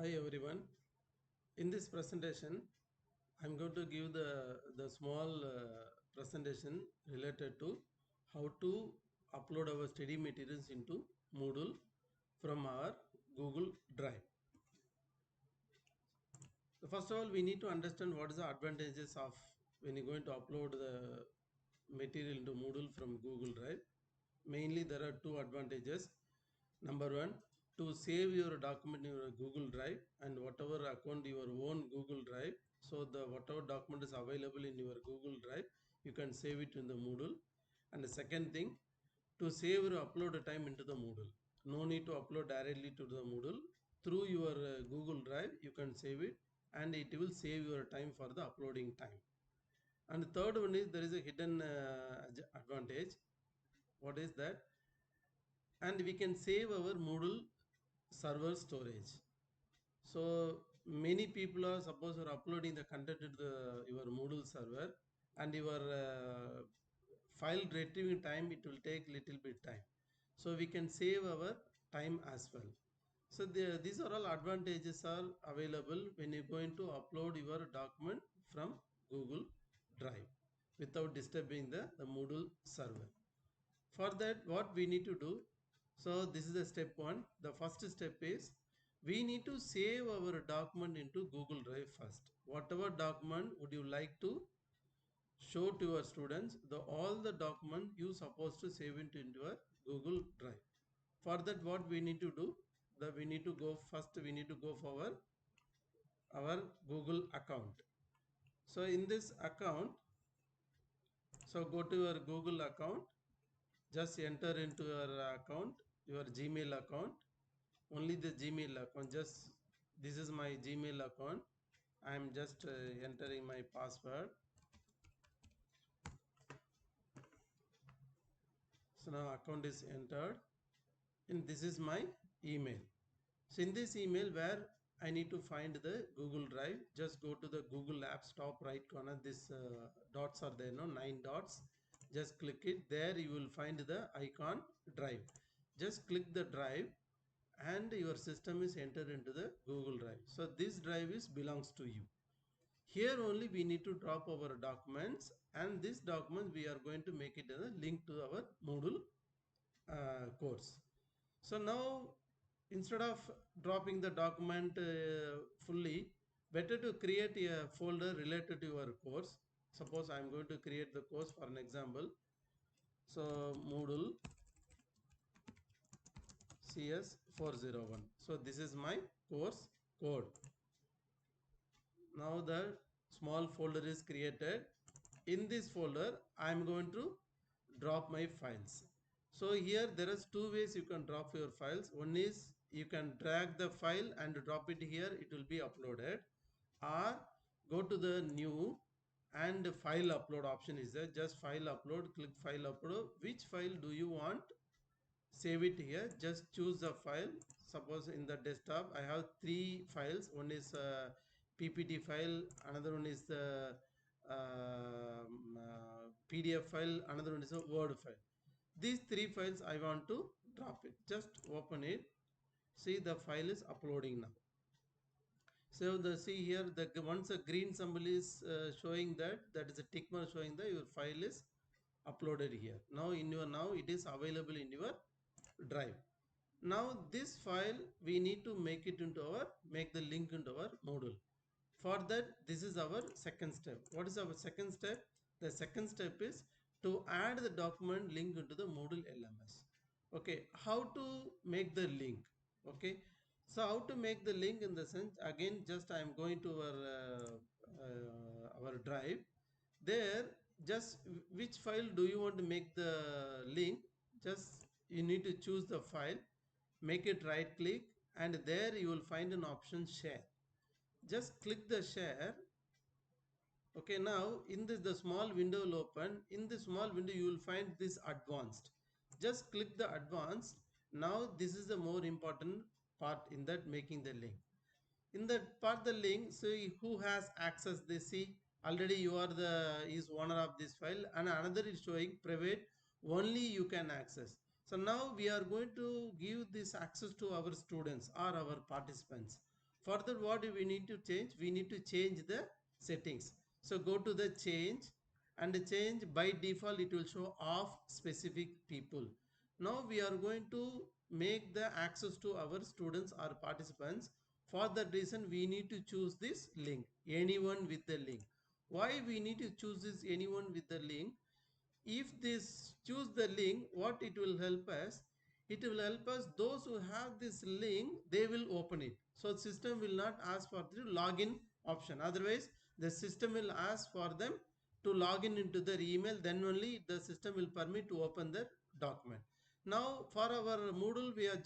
Hi everyone. In this presentation, I'm going to give the small presentation related to how to upload our study materials into Moodle from our Google Drive. So first of all, we need to understand what is the advantages of when you're going to upload the material into Moodle from Google Drive. Mainly, there are two advantages. Number one, to save your document in your Google Drive and whatever account your own Google Drive. So the whatever document is available in your Google Drive, you can save it in the Moodle. And the second thing, to save your upload time into the Moodle. No need to upload directly to the Moodle. Through your Google Drive, you can save it and it will save your time for the uploading time. And the third one is there is a hidden advantage. What is that? And we can save our Moodle server storage. So many people are suppose are uploading the content to your Moodle server and your file retrieving time, it will take little bit time. So we can save our time as well. So these are all advantages are available when you're going to upload your document from Google Drive without disturbing the Moodle server. For that, what we need to do, so this is the step one. The first step is we need to save our document into Google Drive first. Whatever document would you like to show to your students, all the document you supposed to save it into your Google Drive. For that, what we need to do, that we need to go first, we need to go for our Google account. So in this account, so go to your Google account, just enter into your account, your Gmail account, only the Gmail account. Just this is my Gmail account. I am just entering my password. So now account is entered and this is my email. So in this email, where I need to find the Google Drive, just go to the Google Apps top right corner. This dots are there, no, 9 dots. Just click it. There you will find the icon Drive. Just click the Drive and your system is entered into the Google Drive. So this drive is belongs to you. Here only we need to drop our documents, and this document we are going to make it as a link to our Moodle course. So now instead of dropping the document fully, better to create a folder related to your course. Suppose I am going to create the course for an example. So Moodle CS 401. So this is my course code. Now the small folder is created. In this folder I am going to drop my files. So here there is two ways you can drop your files. One is you can drag the file and drop it here, it will be uploaded, or go to the new and file upload option is there. Just file upload, click file upload. Which file do you want, save it here. Just choose the file. Suppose in the desktop I have three files. One is ppt file, another one is the pdf file, another one is a word file. These three files I want to drop it. Just open it. See, the file is uploading now. So the see here, the once a green symbol is showing that is a tick mark showing that your file is uploaded here. Now in your, now it is available in your drive. Now this file we need to make it into our, make the link into our Moodle. For that, this is our second step. What is our second step? The second step is to add the document link into the Moodle LMS. Okay, how to make the link? Okay, so how to make the link in the sense, again just I am going to our drive. There, just which file do you want to make the link? Just you need to choose the file, make it right click, and there you will find an option share. Just click the share. Okay, now in this the small window will open. In the small window you will find this advanced. Just click the advanced. Now this is the more important part in that, making the link. In that part the link, see who has access. They see already you are the is owner of this file, and another is showing private, only you can access. So now we are going to give this access to our students or our participants. Further, what do we need to change? We need to change the settings. So go to the change and change. By default it will show off specific people. Now we are going to make the access to our students or participants. For that reason we need to choose this link, anyone with the link. Why we need to choose this anyone with the link? If this choose the link, what it will help us? It will help us, those who have this link, they will open it. So system will not ask for the login option. Otherwise the system will ask for them to log in into their email, then only the system will permit to open the document. Now for our Moodle, we are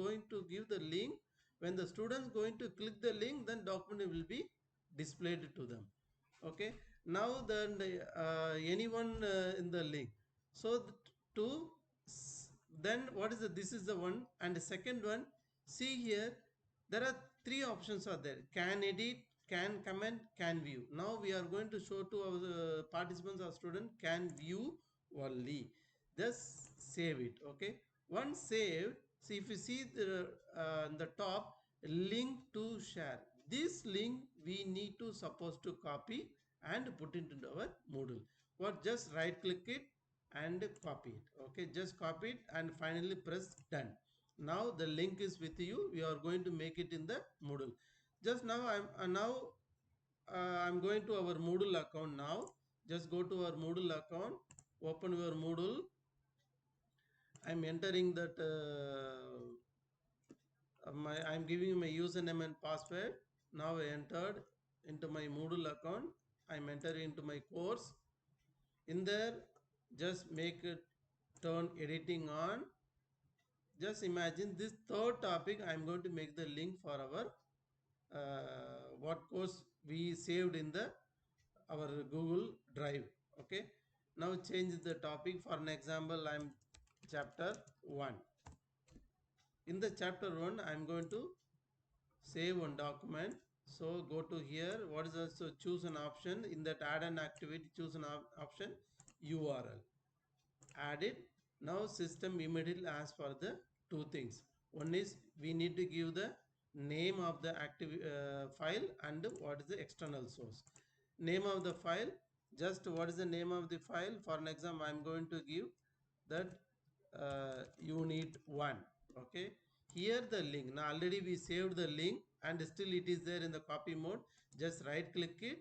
going to give the link. When the students going to click the link, then document will be displayed to them. Okay. Now then anyone in the link. So to then what is this is the one. And the second one, see here, there are three options are there: can edit, can comment, can view. Now we are going to show to our participants or student can view only. Just save it. Okay. Once saved, see, if you see the top link to share, this link we need to suppose to copy and put it into our Moodle. What, just right click it and copy it. Okay, just copy it and finally press done. Now the link is with you. We are going to make it in the Moodle. Just now I'm going to our Moodle account now. Just go to our Moodle account, open your Moodle. I'm entering that I'm giving you my username and password. Now I entered into my Moodle account. I'm entering into my course. In there, just make it turn editing on. Just imagine this third topic. I'm going to make the link for our what course we saved in the our Google Drive. Okay. Now change the topic. For an example, I'm chapter 1. In the chapter 1, I'm going to save one document. So go to here. What is also choose an option. In that add an activity, choose an option URL. Add it. Now system immediately asks for the two things. One is we need to give the name of the active file and what is the external source. Name of the file, just what is the name of the file. For an example, I'm going to give that unit 1. Okay. Here the link. Now already we saved the link and still it is there in the copy mode. Just right click it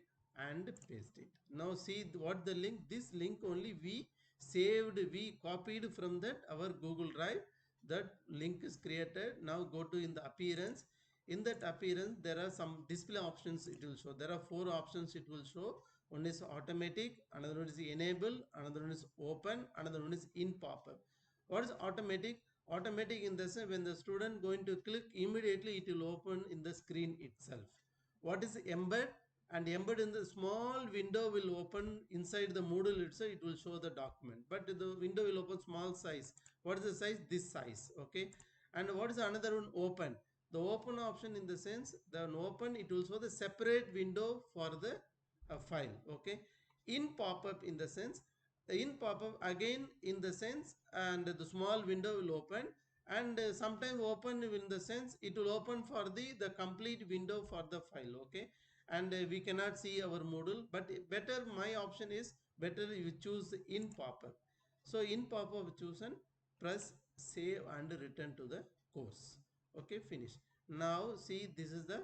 and paste it. Now see what the link. This link only we saved, we copied from that our Google Drive. That link is created. Now go to in the appearance. In that appearance there are some display options it will show. There are 4 options it will show. One is automatic, another one is enable, another one is open, another one is in pop-up. What is automatic? Automatic in the sense when the student going to click, immediately it will open in the screen itself. What is embed? And embed in the small window will open inside the Moodle itself. It will show the document, but the window will open small size. What is the size? This size. Okay. And what is another one? Open. The open option in the sense the open, it will show the separate window for the file. Okay. In pop-up in the sense, in pop-up again in the sense, and the small window will open, and sometimes open in the sense it will open for the complete window for the file. Okay. And we cannot see our Moodle, but better my option is better you choose in pop-up. So in pop-up chosen, press save and return to the course. Okay, finish. Now see, this is the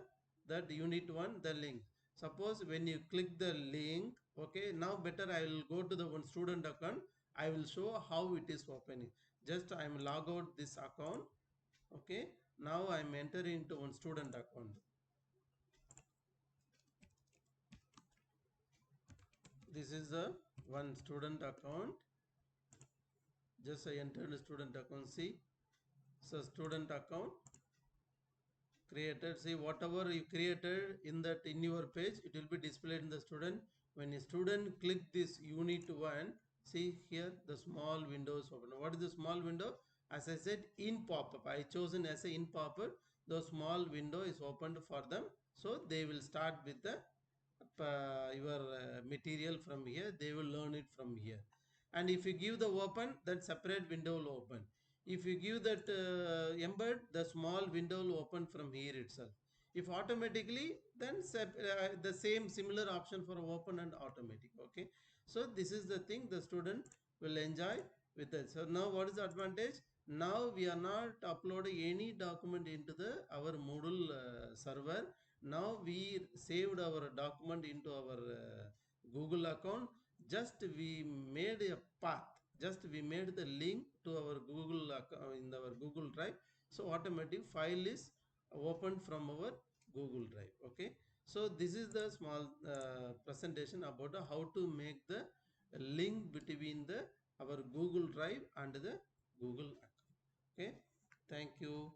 that unit 1, the link. Suppose when you click the link, okay, now better I will go to the one student account. I will show how it is opening. Just I am log out this account. Okay, now I am entering into one student account. This is the one student account. Just I entered the student account. See, so student account created. See, whatever you created in that in your page, it will be displayed in the student. When a student click this unit 1, see here the small windows open. What is the small window? As I said, in pop-up. I chosen as a in pop-up. The small window is opened for them, so they will start with the your material from here. They will learn it from here. And if you give the open, that separate window will open. If you give that embed, the small window will open from here itself. If automatically, then the same similar option for open and automatic. Okay, so this is the thing the student will enjoy with that. So now what is the advantage? Now we are not uploading any document into the our Moodle server. Now we saved our document into our Google account. Just we made a path, just we made the link to our Google account in our Google Drive. So automatic file is opened from our Google Drive. Okay, so this is the small presentation about how to make the link between the our Google Drive and the Google account. Okay, thank you.